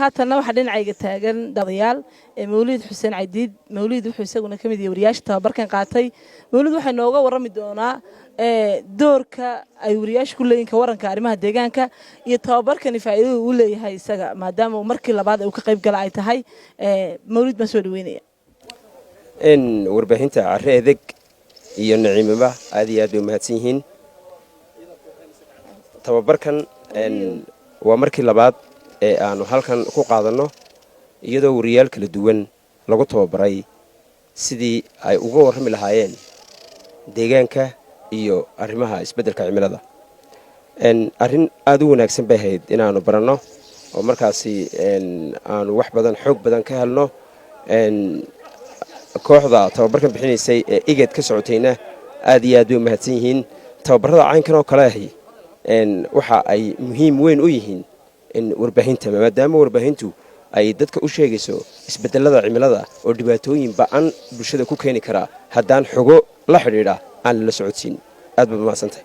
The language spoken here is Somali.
haatan waxa dhinacayga taagan dadayaal Mawlid Xuseen Cadiid Mawlid wuxuu isaguna kamid yahay wariyaasha tababarkan qaatay Mawlid waxa nooga warami doonaa doorka ay wariyaashu ku leeyihiin ka waranka arrimaha deegaanka iyo tababarkan faa'iido uu leeyahay isaga maadaama markii labaad uu ka qayb galay ay tahay Mawlid ma soo dhaweynaya warbaahinta Careedeg iyo Naciimaba aad iyo aad bay mahadsan yihiin tababarkan waa markii labaad aanu halkan ku qaadano iyadoo wariyaal kala duwan lagu tababaray sidii ay uga warrami lahaayeen deegaanka iyo arrimaha isbeddelka cimilada arrin aad u wanaagsan bay ahayd inaanu baranno oo markaasi aanu wax badan xoog badan ka helno kooxda tababarkan bixinaysay ee igad ka socotayna aad iyo aad bay mahadsan yihiin tababarada caynkan oo kale ahi waxa ay muhiim weyn u yihiin in warbaahinta maadaama warbaahintu ay dadka u sheegayso isbeddelada cimilada oo dhibaatooyin ba'an bulshada ku keeni kara haddaan xogo la xidhiidha aan la socodsiin aad baad mahadsantahay